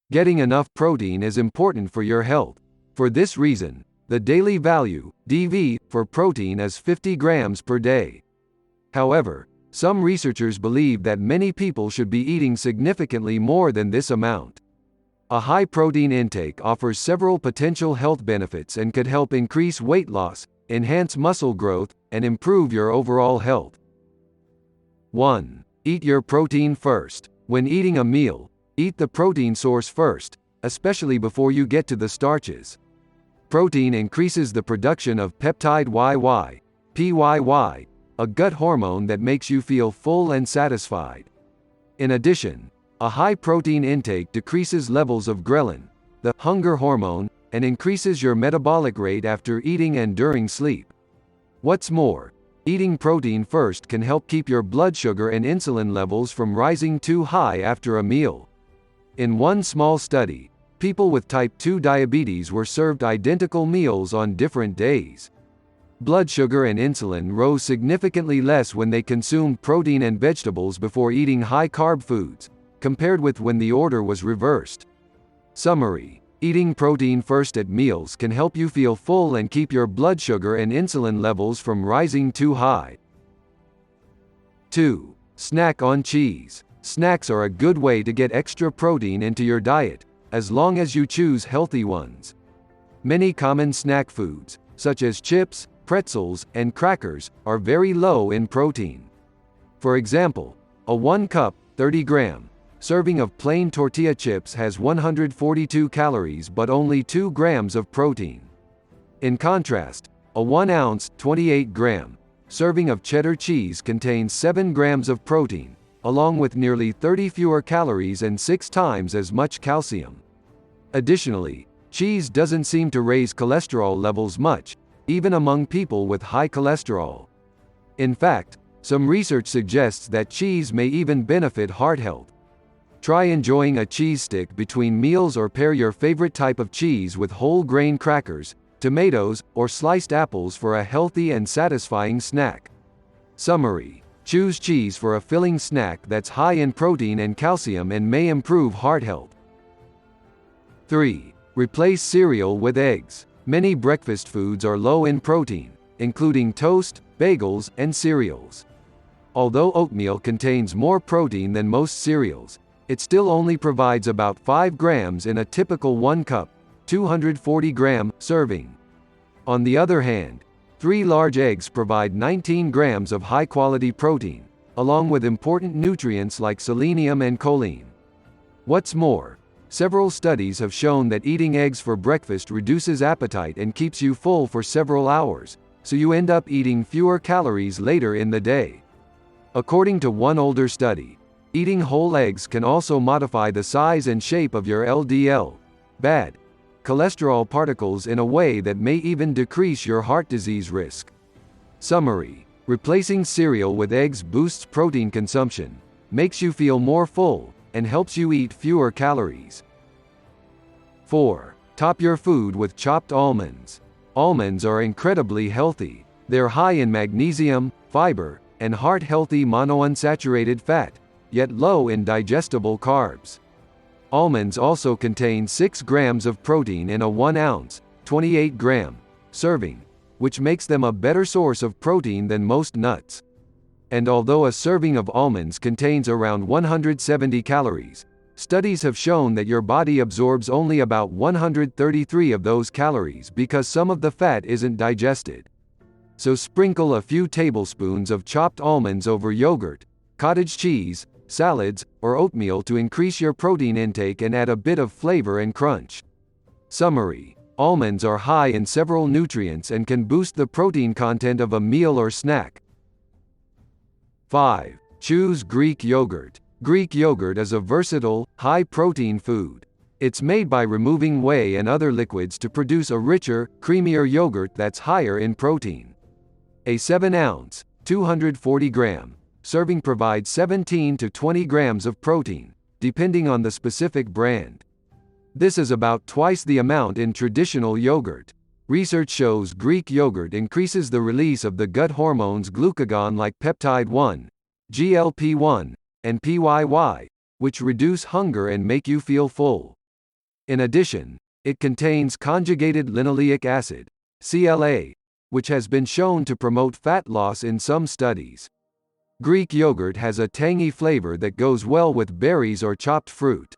Getting enough protein is important for your health. For this reason, the daily value, DV, for protein is 50 grams per day. However, some researchers believe that many people should be eating significantly more than this amount. A high protein intake offers several potential health benefits and could help increase weight loss, enhance muscle growth, and improve your overall health. 1. Eat your protein first. When eating a meal, eat the protein source first, especially before you get to the starches. Protein increases the production of peptide YY, PYY, a gut hormone that makes you feel full and satisfied. In addition, a high protein intake decreases levels of ghrelin, the hunger hormone, and increases your metabolic rate after eating and during sleep. What's more, eating protein first can help keep your blood sugar and insulin levels from rising too high after a meal. In one small study, people with type 2 diabetes were served identical meals on different days. Blood sugar and insulin rose significantly less when they consumed protein and vegetables before eating high-carb foods, compared with when the order was reversed. Summary: eating protein first at meals can help you feel full and keep your blood sugar and insulin levels from rising too high. 2. Snack on cheese. Snacks are a good way to get extra protein into your diet, as long as you choose healthy ones. Many common snack foods, such as chips, pretzels, and crackers, are very low in protein. For example, a 1-cup, 30-gram, serving of plain tortilla chips has 142 calories but only 2 grams of protein. In contrast, a 1-ounce, 28-gram, serving of cheddar cheese contains 7 grams of protein, along with nearly 30 fewer calories and 6 times as much calcium. Additionally, cheese doesn't seem to raise cholesterol levels much, even among people with high cholesterol. In fact, some research suggests that cheese may even benefit heart health. Try enjoying a cheese stick between meals or pair your favorite type of cheese with whole grain crackers, tomatoes, or sliced apples for a healthy and satisfying snack. Summary: choose cheese for a filling snack that's high in protein and calcium and may improve heart health. 3. Replace cereal with eggs. Many breakfast foods are low in protein, including toast, bagels, and cereals. Although oatmeal contains more protein than most cereals, it still only provides about 5 grams in a typical 1-cup, 240-gram, serving. On the other hand, 3 large eggs provide 19 grams of high-quality protein, along with important nutrients like selenium and choline. What's more, several studies have shown that eating eggs for breakfast reduces appetite and keeps you full for several hours, so you end up eating fewer calories later in the day. According to one older study, eating whole eggs can also modify the size and shape of your LDL, bad cholesterol particles in a way that may even decrease your heart disease risk. Summary: replacing cereal with eggs boosts protein consumption, makes you feel more full, and helps you eat fewer calories. 4. Top your food with chopped almonds. Almonds are incredibly healthy. They're high in magnesium, fiber, and heart-healthy monounsaturated fat, yet low in digestible carbs. Almonds also contain 6 grams of protein in a 1-ounce, 28-gram, serving, which makes them a better source of protein than most nuts. And although a serving of almonds contains around 170 calories, studies have shown that your body absorbs only about 133 of those calories because some of the fat isn't digested. So sprinkle a few tablespoons of chopped almonds over yogurt, cottage cheese, salads, or oatmeal to increase your protein intake and add a bit of flavor and crunch. Summary: almonds are high in several nutrients and can boost the protein content of a meal or snack. 5. Choose Greek yogurt. Greek yogurt is a versatile, high-protein food. It's made by removing whey and other liquids to produce a richer, creamier yogurt that's higher in protein. A 7-ounce, 240-gram, serving provides 17 to 20 grams of protein, depending on the specific brand. This is about twice the amount in traditional yogurt. Research shows Greek yogurt increases the release of the gut hormones glucagon like peptide 1, GLP-1, and PYY, which reduce hunger and make you feel full. In addition, it contains conjugated linoleic acid, CLA, which has been shown to promote fat loss in some studies. Greek yogurt has a tangy flavor that goes well with berries or chopped fruit.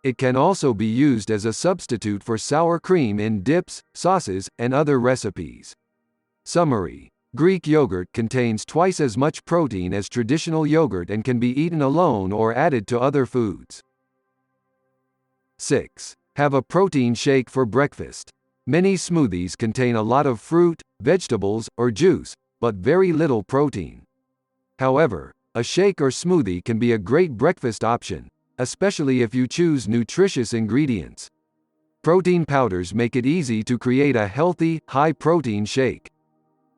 It can also be used as a substitute for sour cream in dips, sauces, and other recipes. Summary: Greek yogurt contains twice as much protein as traditional yogurt and can be eaten alone or added to other foods. 6. Have a protein shake for breakfast. Many smoothies contain a lot of fruit, vegetables, or juice, but very little protein. However, a shake or smoothie can be a great breakfast option, especially if you choose nutritious ingredients. Protein powders make it easy to create a healthy, high-protein shake.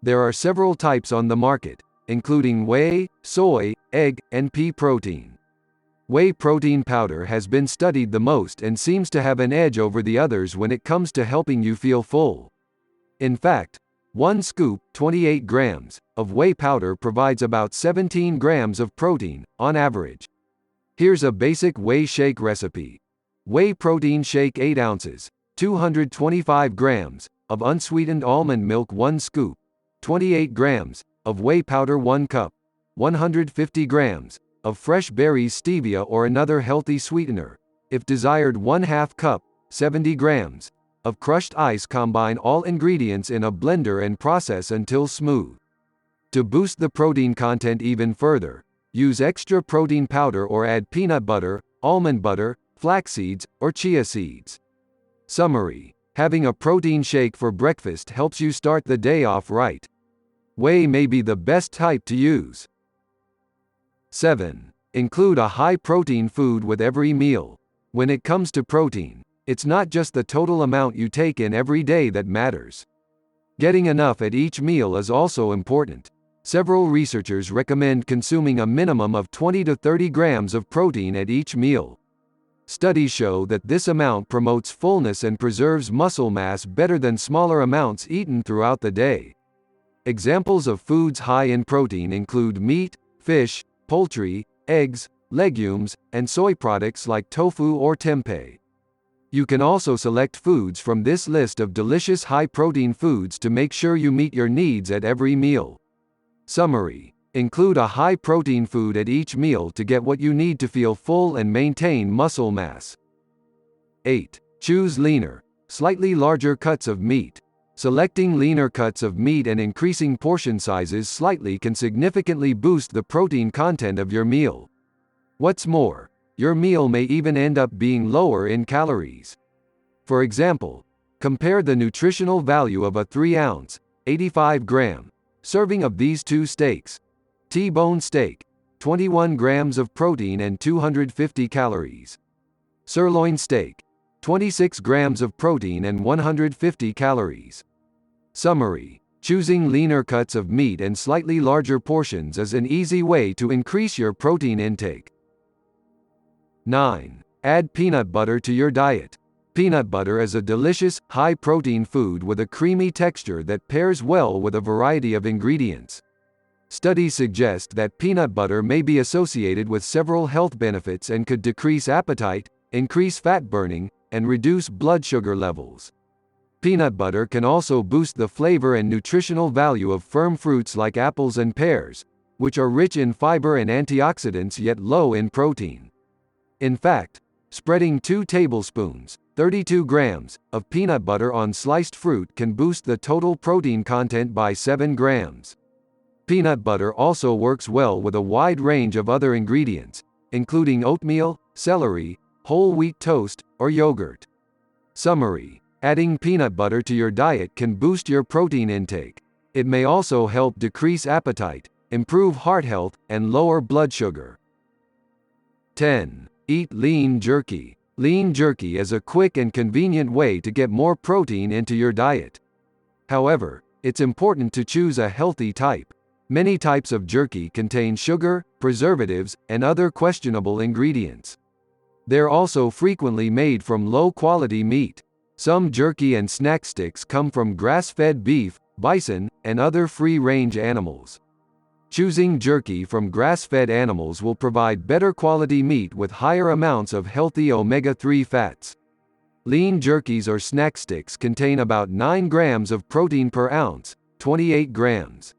There are several types on the market, including whey, soy, egg, and pea protein. Whey protein powder has been studied the most and seems to have an edge over the others when it comes to helping you feel full. In fact, 1 scoop, 28 grams, of whey powder provides about 17 grams of protein, on average. Here's a basic whey shake recipe. Whey protein shake 8 ounces, 225 grams, of unsweetened almond milk 1 scoop, 28 grams, of whey powder 1 cup, 150 grams, of fresh berries stevia or another healthy sweetener, if desired 1/2 cup, 70 grams, of crushed ice. Combine all ingredients in a blender and process until smooth. To boost the protein content even further, use extra protein powder or add peanut butter, almond butter, flax seeds, or chia seeds. Summary: having a protein shake for breakfast helps you start the day off right. Whey may be the best type to use. 7. Include a high-protein food with every meal. When it comes to protein, it's not just the total amount you take in every day that matters. Getting enough at each meal is also important. Several researchers recommend consuming a minimum of 20 to 30 grams of protein at each meal. Studies show that this amount promotes fullness and preserves muscle mass better than smaller amounts eaten throughout the day. Examples of foods high in protein include meat, fish, poultry, eggs, legumes, and soy products like tofu or tempeh. You can also select foods from this list of delicious high-protein foods to make sure you meet your needs at every meal. Summary: include a high-protein food at each meal to get what you need to feel full and maintain muscle mass. 8. Choose leaner, slightly larger cuts of meat. Selecting leaner cuts of meat and increasing portion sizes slightly can significantly boost the protein content of your meal. What's more, your meal may even end up being lower in calories. For example, compare the nutritional value of a 3-ounce, 85-gram, serving of these two steaks. T-bone steak, 21 grams of protein and 250 calories. Sirloin steak, 26 grams of protein and 150 calories. Summary: choosing leaner cuts of meat and slightly larger portions is an easy way to increase your protein intake. 9. Add peanut butter to your diet. Peanut butter is a delicious, high-protein food with a creamy texture that pairs well with a variety of ingredients. Studies suggest that peanut butter may be associated with several health benefits and could decrease appetite, increase fat burning, and reduce blood sugar levels. Peanut butter can also boost the flavor and nutritional value of firm fruits like apples and pears, which are rich in fiber and antioxidants yet low in protein. In fact, spreading 2 tablespoons, 32 grams, of peanut butter on sliced fruit can boost the total protein content by 7 grams. Peanut butter also works well with a wide range of other ingredients, including oatmeal, celery, whole wheat toast, or yogurt. Summary: adding peanut butter to your diet can boost your protein intake. It may also help decrease appetite, improve heart health, and lower blood sugar. 10. Eat lean jerky. Lean jerky is a quick and convenient way to get more protein into your diet. However, it's important to choose a healthy type. Many types of jerky contain sugar, preservatives, and other questionable ingredients. They're also frequently made from low-quality meat. Some jerky and snack sticks come from grass-fed beef, bison, and other free-range animals. Choosing jerky from grass-fed animals will provide better quality meat with higher amounts of healthy omega-3 fats. Lean jerkies or snack sticks contain about 9 grams of protein per ounce, 28 grams.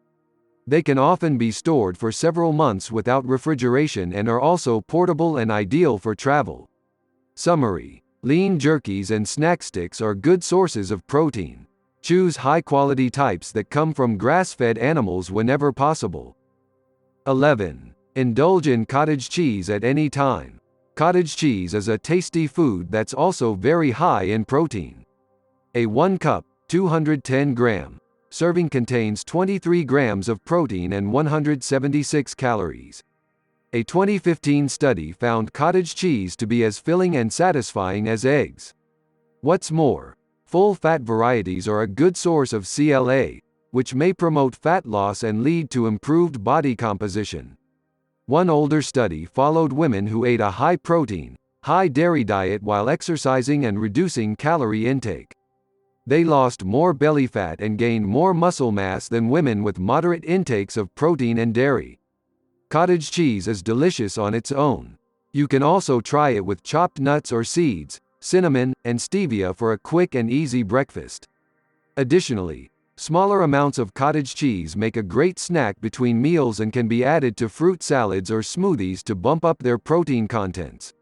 They can often be stored for several months without refrigeration and are also portable and ideal for travel. Summary: lean jerkies and snack sticks are good sources of protein. Choose high-quality types that come from grass-fed animals whenever possible. 11. Indulge in cottage cheese at any time. Cottage cheese is a tasty food that's also very high in protein. A 1 cup, 210 gram, serving contains 23 grams of protein and 176 calories. A 2015 study found cottage cheese to be as filling and satisfying as eggs. What's more, full-fat varieties are a good source of CLA, which may promote fat loss and lead to improved body composition. One older study followed women who ate a high-protein, high-dairy diet while exercising and reducing calorie intake. They lost more belly fat and gained more muscle mass than women with moderate intakes of protein and dairy. Cottage cheese is delicious on its own. You can also try it with chopped nuts or seeds, cinnamon, and stevia for a quick and easy breakfast. Additionally, smaller amounts of cottage cheese make a great snack between meals and can be added to fruit salads or smoothies to bump up their protein contents.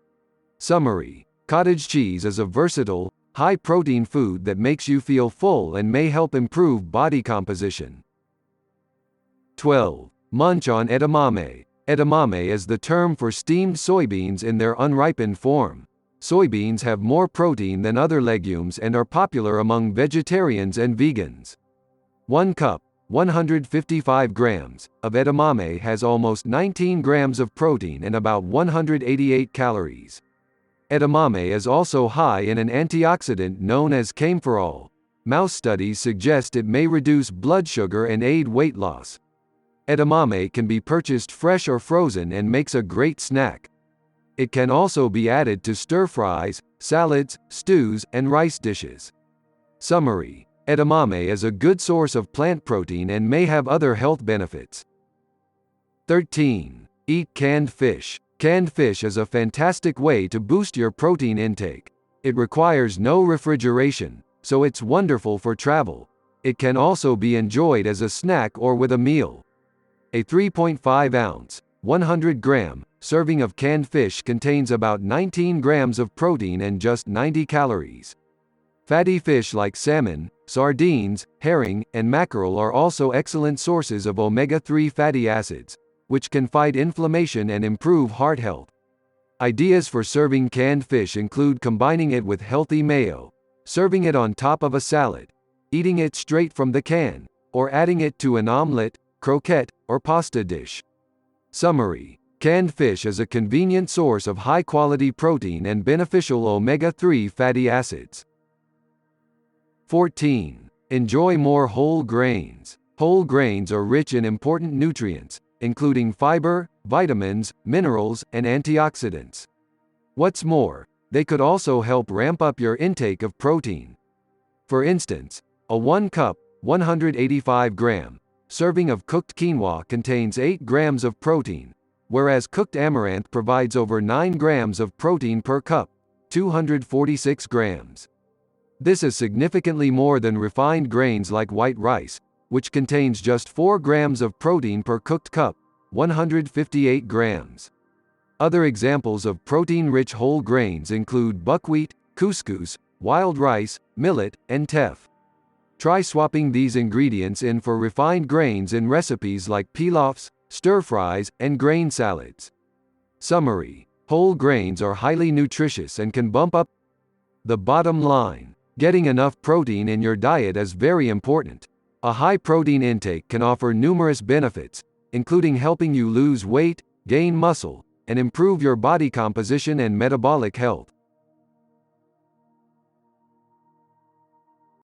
Summary: cottage cheese is a versatile, high-protein food that makes you feel full and may help improve body composition. 12. Munch on edamame. Edamame is the term for steamed soybeans in their unripened form. Soybeans have more protein than other legumes and are popular among vegetarians and vegans. 1 cup, 155 grams, of edamame has almost 19 grams of protein and about 188 calories. Edamame is also high in an antioxidant known as camphorol. Mouse studies suggest it may reduce blood sugar and aid weight loss. Edamame can be purchased fresh or frozen and makes a great snack. It can also be added to stir-fries, salads, stews, and rice dishes. Summary: edamame is a good source of plant protein and may have other health benefits. 13. Eat canned fish. Canned fish is a fantastic way to boost your protein intake. It requires no refrigeration, so it's wonderful for travel. It can also be enjoyed as a snack or with a meal. A 3.5-ounce, 100-gram, serving of canned fish contains about 19 grams of protein and just 90 calories. Fatty fish like salmon, sardines, herring, and mackerel are also excellent sources of omega-3 fatty acids, which can fight inflammation and improve heart health. Ideas for serving canned fish include combining it with healthy mayo, serving it on top of a salad, eating it straight from the can, or adding it to an omelette, croquette, or pasta dish. Summary: canned fish is a convenient source of high-quality protein and beneficial omega-3 fatty acids. 14. Enjoy more whole grains. Whole grains are rich in important nutrients, including fiber, vitamins, minerals, and antioxidants. What's more, they could also help ramp up your intake of protein. For instance, a 1 cup, 185-gram, serving of cooked quinoa contains 8 grams of protein, whereas cooked amaranth provides over 9 grams of protein per cup, 246 grams. This is significantly more than refined grains like white rice, which contains just 4 grams of protein per cooked cup, 158 grams. Other examples of protein-rich whole grains include buckwheat, couscous, wild rice, millet, and teff. Try swapping these ingredients in for refined grains in recipes like pilafs, stir-fries, and grain salads. Summary: whole grains are highly nutritious and can bump up the bottom line. Getting enough protein in your diet is very important. A high protein intake can offer numerous benefits, including helping you lose weight, gain muscle, and improve your body composition and metabolic health.